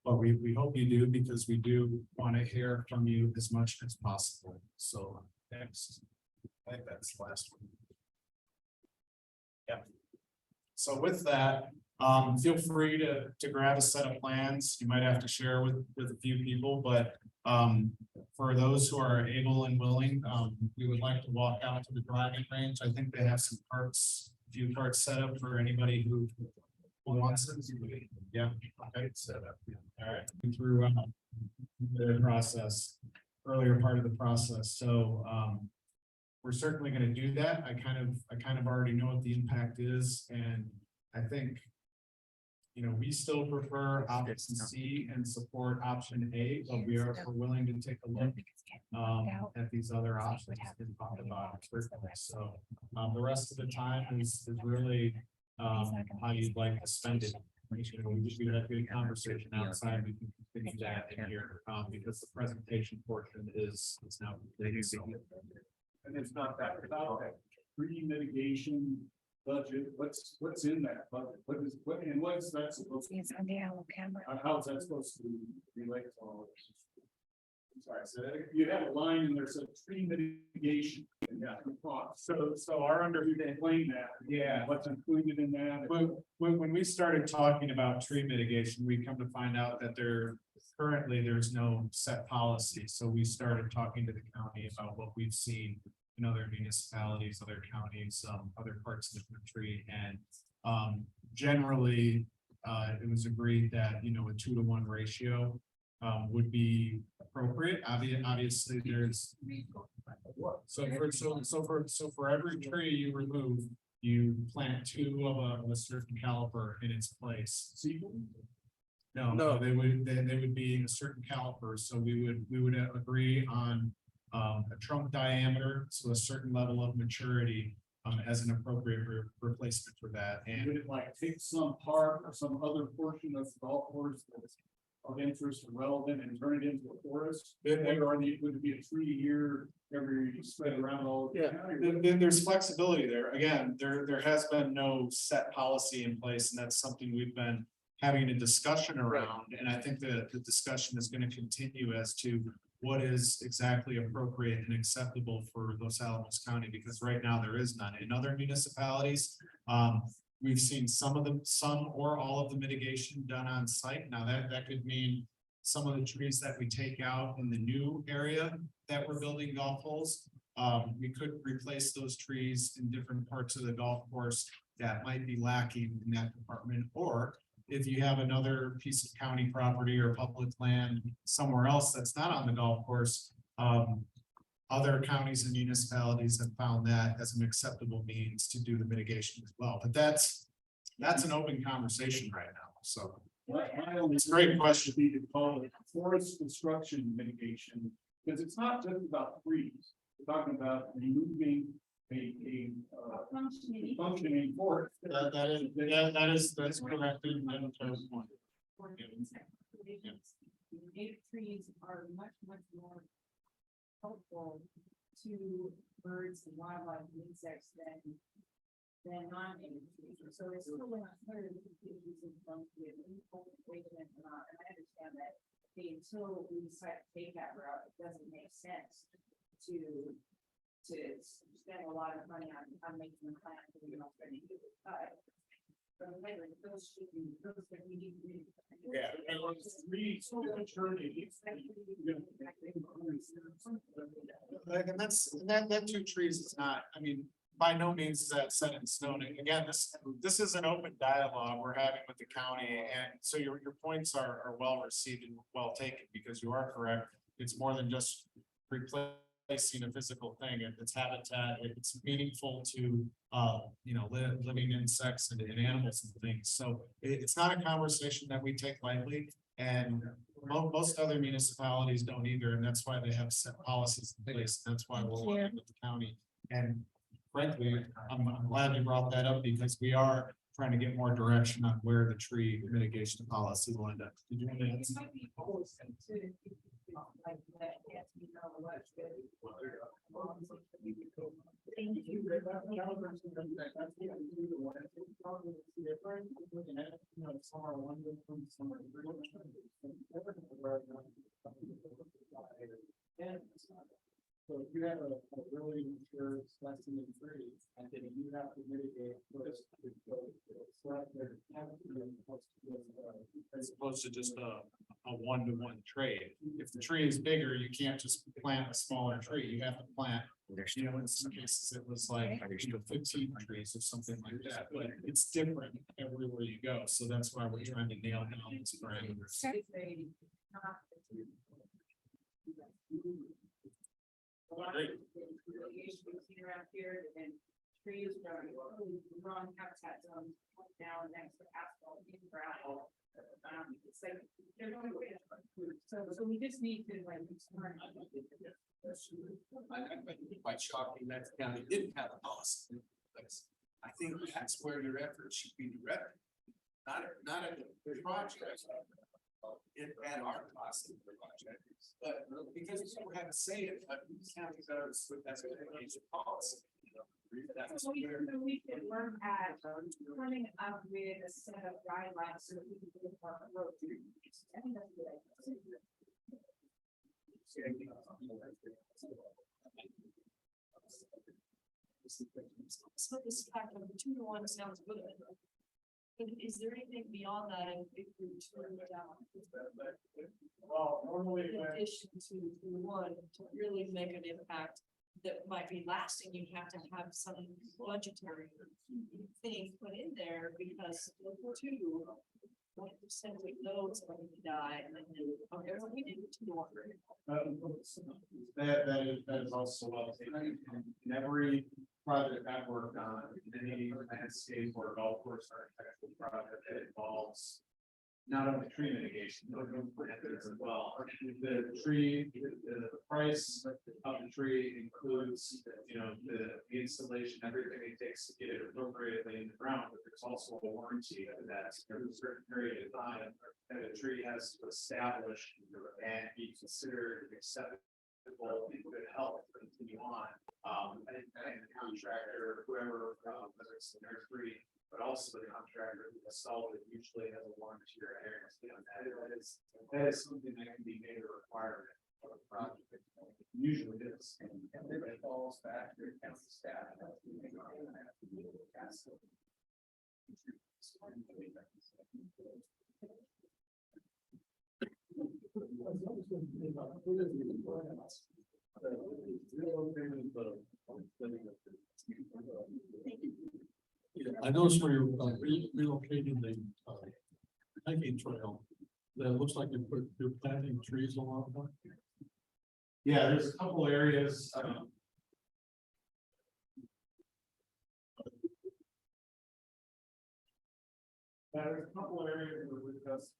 But we hope you do, because we do want to hear from you as much as possible. So next, I think that's the last one. Yeah. So with that, feel free to grab a set of plans. You might have to share with a few people, but for those who are able and willing, we would like to walk out to the driving range. I think they have some carts, a few carts set up for anybody who wants it. Yeah, okay, set up. All right, through the process, earlier part of the process. So we're certainly going to do that. I kind of already know what the impact is, and I think, you know, we still prefer option C and support option A, but we're willing to take a look at these other options and talk about it. So the rest of the time is really how you'd like to spend it. You know, we had a good conversation outside. We can continue that in here because the presentation portion is now completed. So, And it's not that, without that pre-mitigation budget, what's in that budget? What's that supposed to? It's on the yellow camera. How's that supposed to relate to all of this? I'm sorry, so you have a line in there, said tree mitigation. Yeah. So our understanding that. Yeah. What's included in that? When we started talking about tree mitigation, we come to find out that there's no set policy. So we started talking to the county about what we've seen in other municipalities, other counties, other parts of the country, and generally it was agreed that, you know, a 2-to-1 ratio would be appropriate. Obviously, there's for every tree you remove, you plant 2 of a certain caliber in its place. No, they would be a certain caliper. So we would agree on a trunk diameter, so a certain level of maturity as an appropriate replacement for that. And Would it like take some part or some other portion of the golf course that's of interest and relevant and turn it into a forest? Would it be a tree a year every spread around all? There's flexibility there. Again, there has been no set policy in place, and that's something we've been having a discussion around. And I think that the discussion is going to continue as to what is exactly appropriate and acceptable for Los Alamos County, because right now there is none. In other municipalities, we've seen some or all of the mitigation done on site. Now that could mean some of the trees that we take out in the new area that we're building golf holes. We could replace those trees in different parts of the golf course that might be lacking in that department. Or if you have another piece of county property or public land somewhere else that's not on the golf course, other counties and municipalities have found that as an acceptable means to do the mitigation as well. But that's an open conversation right now. So It's a great question. Be to call it forest construction mitigation, because it's not just about trees. We're talking about removing a functioning forest. That's correct. Native trees are much more helpful to birds and wildlife and insects than non-native trees. So it's still not clear if it's using function and I understand that until we decide to take that route, it doesn't make sense to spend a lot of money on making the plan. For the already do it, but. But later, those should be, those that we need to. Yeah, and it's three, so maturity. Like, and that 2 trees is not, I mean, by no means is that set in stone. And again, this is an open dialogue we're having with the county, and so your points are well received and well taken, because you are correct. It's more than just replacing a physical thing. It's habitat, it's meaningful to, living insects and animals and things. So it's not a conversation that we take lightly, and most other municipalities don't either, and that's why they have set policies in place. That's why we're working with the county. And frankly, I'm glad you brought that up, because we are trying to get more direction on where the tree mitigation policy will end up. Did you want to add It something? might be always to, like, that, yes, we know what's good. Thank you. So if you have a really mature specimen tree, and then you have to mitigate first. As opposed to just a one-to-one trade. If the tree is bigger, you can't just plant a smaller tree. You have to plant, in some cases, it was like 15 trees or something like that, but it's different everywhere you go. So that's why we're trying to nail down these parameters. It's a, not. A lot of issues around here, and trees growing, wrong habitat zones down next to asphalt in gravel. It's like, there's no way to. So we just need to like. I think quite shocking that the county didn't have a policy. I think that's where your efforts should be directed. Not at the project. At our cost of the project, but because we don't have a say in it, but these counties are, that's what they need to policy. That's So we where- can work at coming up with a set of guidelines so that we can get our road. I think that's a good idea. So this fact of 2-to-1 sounds good. Is there anything beyond that if we turn it down? Well, normally, In addition to 2-to-1, to really make an impact that might be lasting, you have to have some budgetary thing put in there, because 2, 1% of those are going to die, and then, okay, well, we did 2-to-1. that is also well taken. In every project I've worked on, any landscape or golf course architectural project that involves not only tree mitigation, but planters as well. The tree, the price of the tree includes, the installation, everything it takes to get it appropriately in the ground, but there's also a warranty of that. There's a certain period of time that a tree has to establish and be considered acceptable in good health to continue on. And the contractor, whoever, whether it's the nursery, but also the contractor who installed it usually has a warranty or guarantee on that. That is something that can be made a requirement of a project. Usually it is. And then it falls back to the county staff. I noticed where you're relocating the hiking trail, that looks like you're planting trees along there. Yeah, there's a couple areas, there's a couple areas where we're just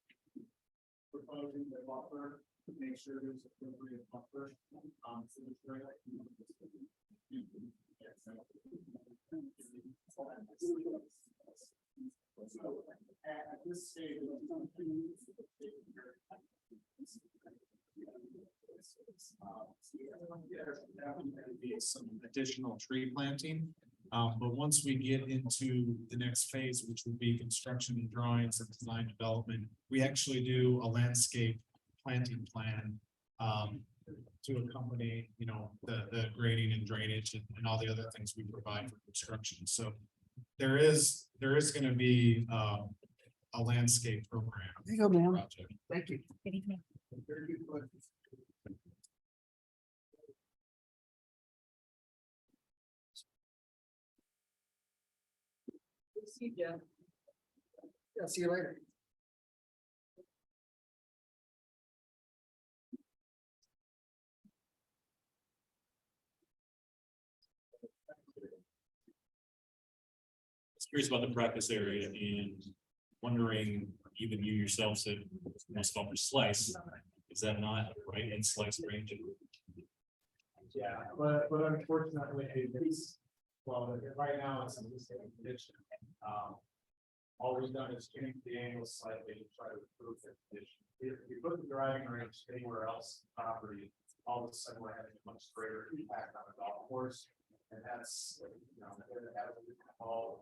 proposing the buffer to make sure there's appropriate buffer, for the trail. So, at this stage. Be some additional tree planting. But once we get into the next phase, which would be construction and drawings and design development, we actually do a landscape planting plan. to accompany, you know, the grading and drainage and all the other things we provide for construction. So there is gonna be, a landscape program. There you go, ma'am. Project. Thank you. Good evening. Very good question. See ya. Yeah, see you later. was curious about the practice area and wondering, even you yourself said most call for slice. Is that not right in slice range? Yeah, but unfortunately, it's, well, right now it's in this condition. All we've done is change the angle slightly to try to improve the condition. If you put the driving range anywhere else in the property, all of a sudden we're having a much greater impact on the golf course. And that's, you know, it has all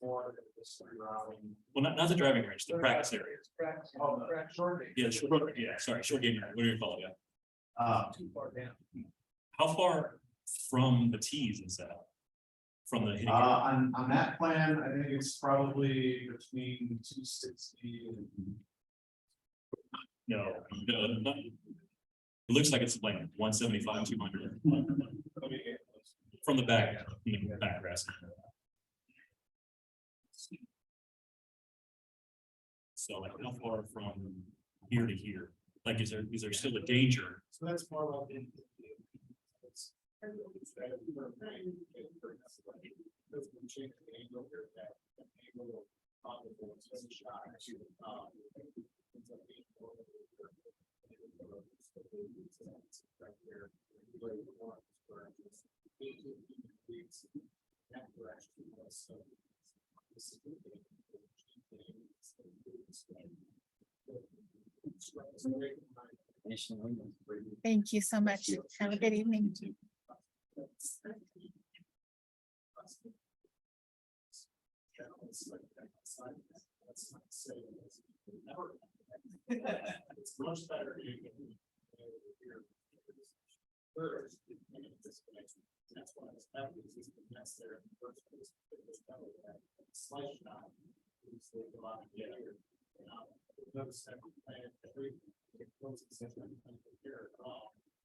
more than just routing. Well, not the driving range, the practice area. Practice, Oh, the short game. Yeah, short, yeah, sorry, short game, what do you call it? Yeah. Too far down. How far from the tees is that? From the hitting? area? On that plan, I think it's probably between 260 and. No, no. It looks like it's like 175, 200 from the back, grass. So like how far from here to here? Like, is there still a danger? So that's more like. Thank you so much. Have a good evening. It's much better. That's why it's that's there in the first place. Slice shot.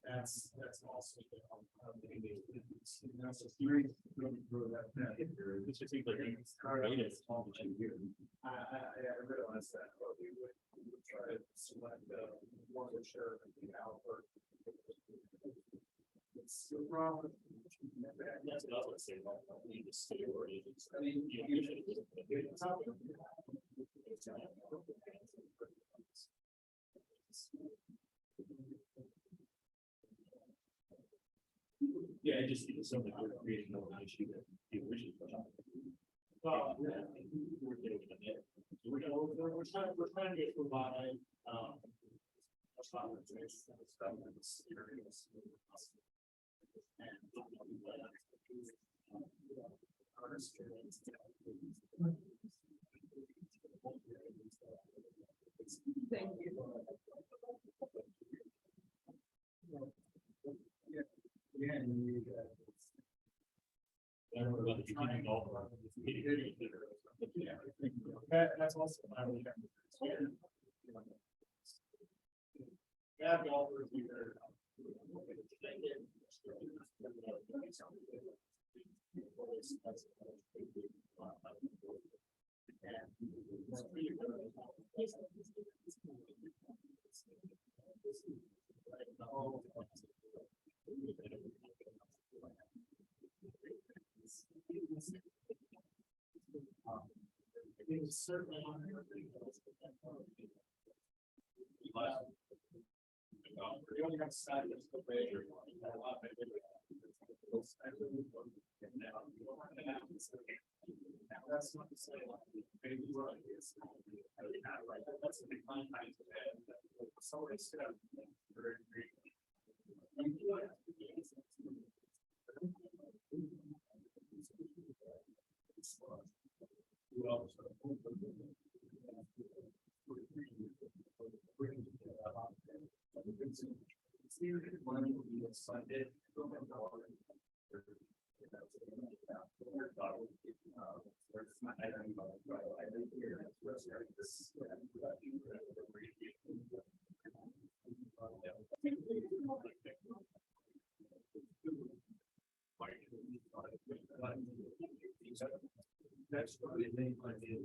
That's also. It's just seems like it's creative. I realize that, but we would try to select one to share out for. It's still wrong. That's what I would say. Like, you need to stay where it is. I mean, Yeah, it just it's something we're creating more of an issue that the original. well, We're getting it in. we're trying to provide, Thank you. Yeah, you need, I don't know about the beginning of that's also why we have. Yeah, golfers either. It's certainly. You only have to start with the major one. You got a lot of major ones. That's not to say. Maybe right is. Right, that's a big line. Somebody said. That's probably the main idea.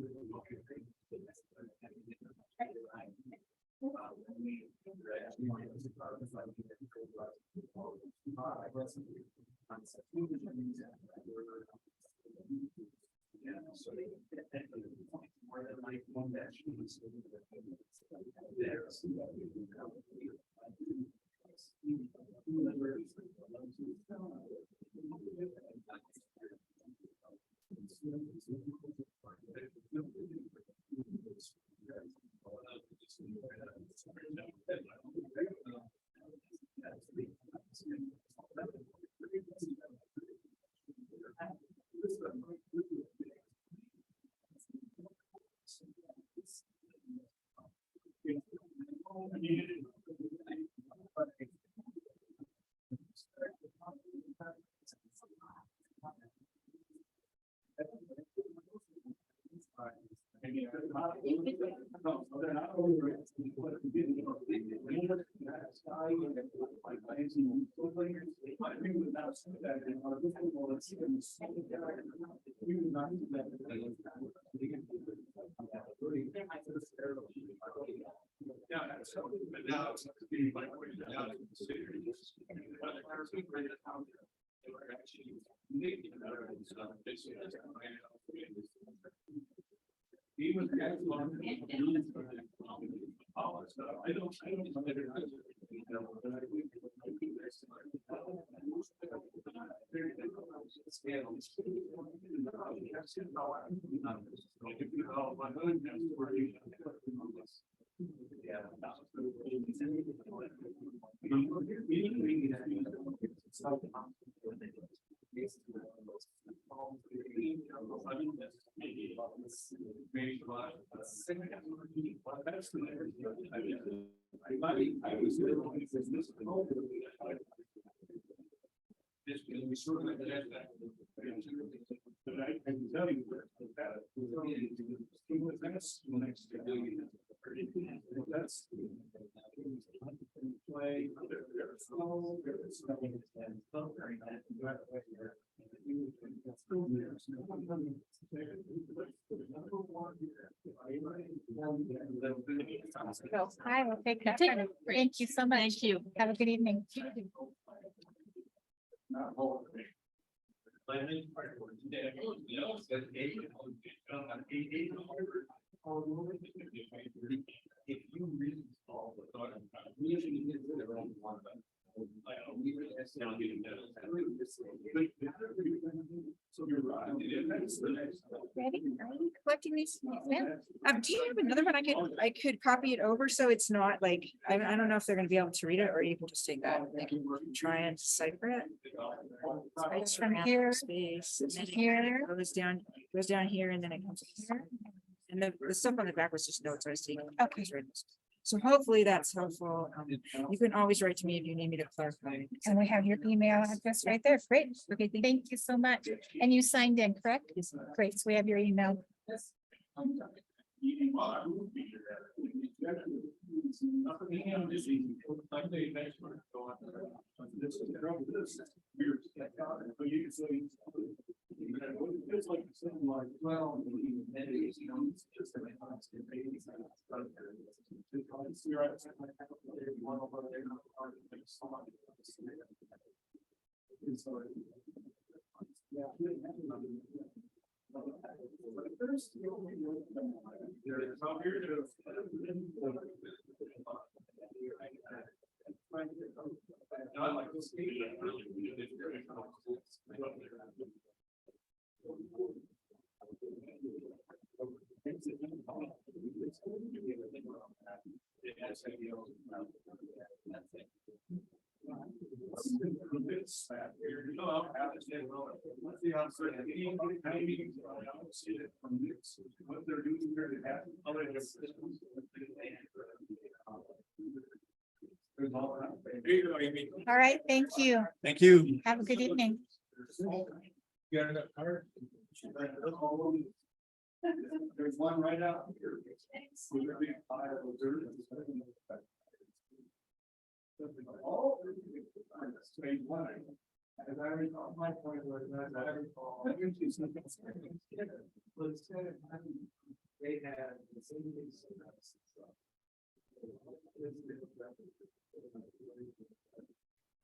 But I can tell you that. That's. Play. So I will take that. Thank you so much. Thank you. Have a good evening. If you read all the thought, so you're right. Ready? Collecting these. Yeah. Do you have another one I could copy it over so it's not like, I don't know if they're gonna be able to read it or you can just take that and they can try and decipher it. It's from here Space. And then it here. goes down here and then it comes here. And the stuff on the back was just notes I was taking. Okay. So hopefully that's helpful. You can always write to me if you need me to clarify. And we have your email address right there. Great. Okay, thank you so much. And you signed in, correct? Great. So we have your email. What they're doing here, they have other. All right, thank you. Thank you. Have a good evening. You got enough card? There's one right out here. We're gonna be fire reserve. Oh, straight line. As I recall, my point was, as I recall. They had the same thing.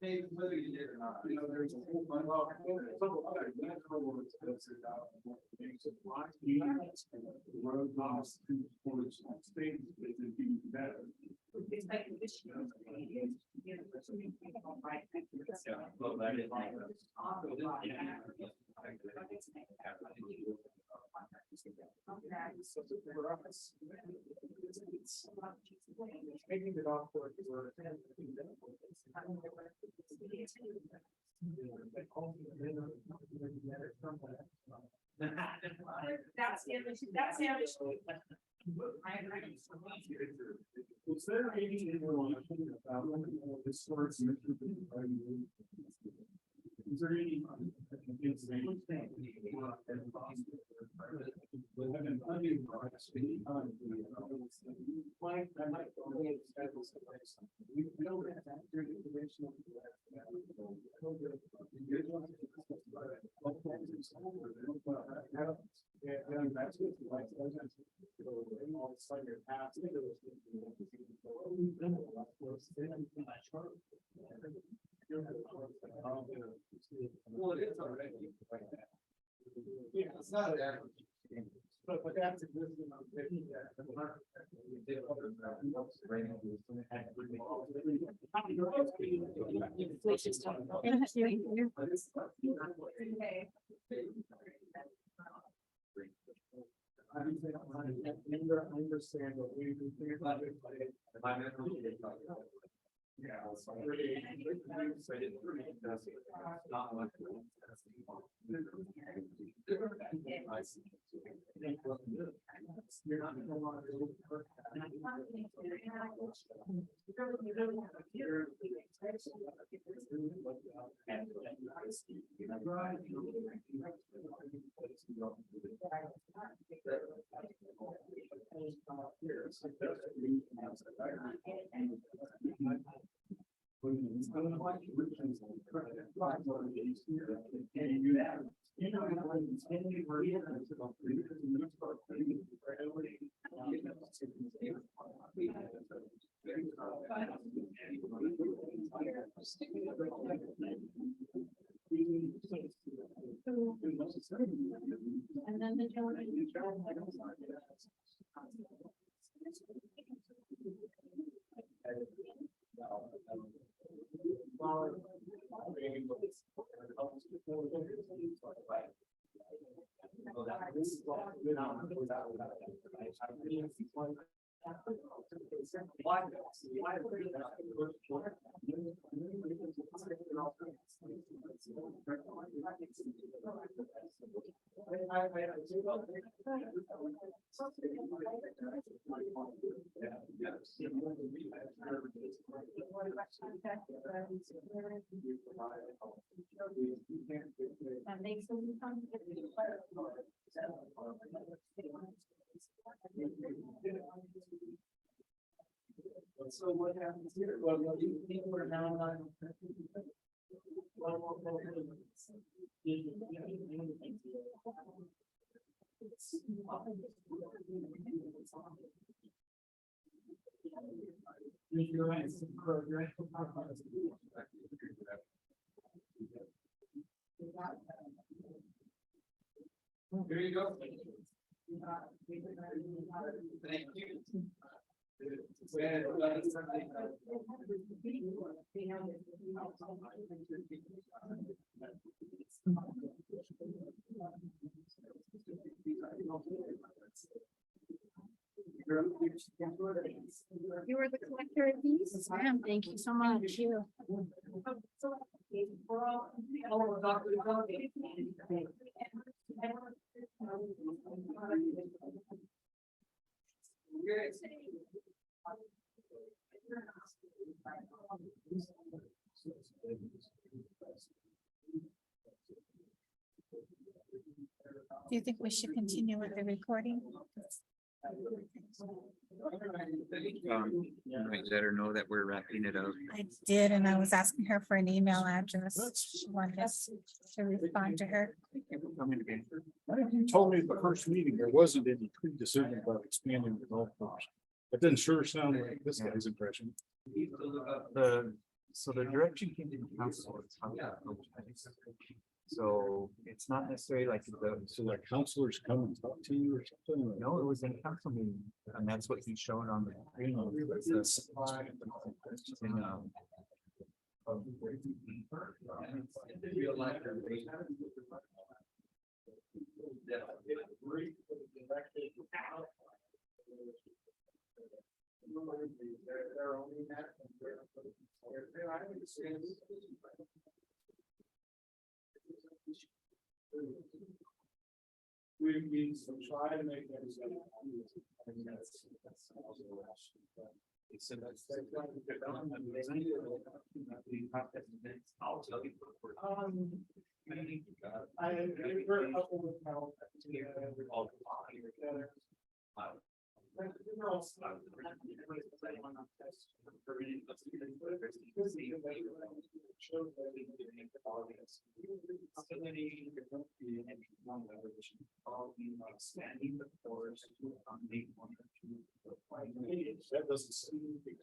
Hey, whether you did or not, you know, there's a whole bunch of. Road loss to towards states, but it's even better. It's like this year. Making it off for That's the other, that's the other. I agree. Was there any information about the source? Is there any information? Well, it is already. Yeah, it's not an average. But that's a good. I understand what we think about it. Yeah. It's really- You're not gonna want to- And then the That makes them come. So what happens here? Well, you think we're now on. Here you go. Thank you. You were the collector of these? Yes, ma'am. Thank you so much. You. Do you think we should continue with the recording? Let her know that we're wrapping it up. I did, and I was asking her for an email address. She wanted us to respond to her. I think you told me at the first meeting, there wasn't any decision about expanding the golf course. It didn't sure sound like this guy's impression. So the direction came from council. So it's not necessarily like So like counselors come and talk to you or something? or- no, it was in council meeting, and that's what he showed on the screen. And, We try to make that. I'll tell you. We're a couple of now. Expanding the forest. That doesn't seem to be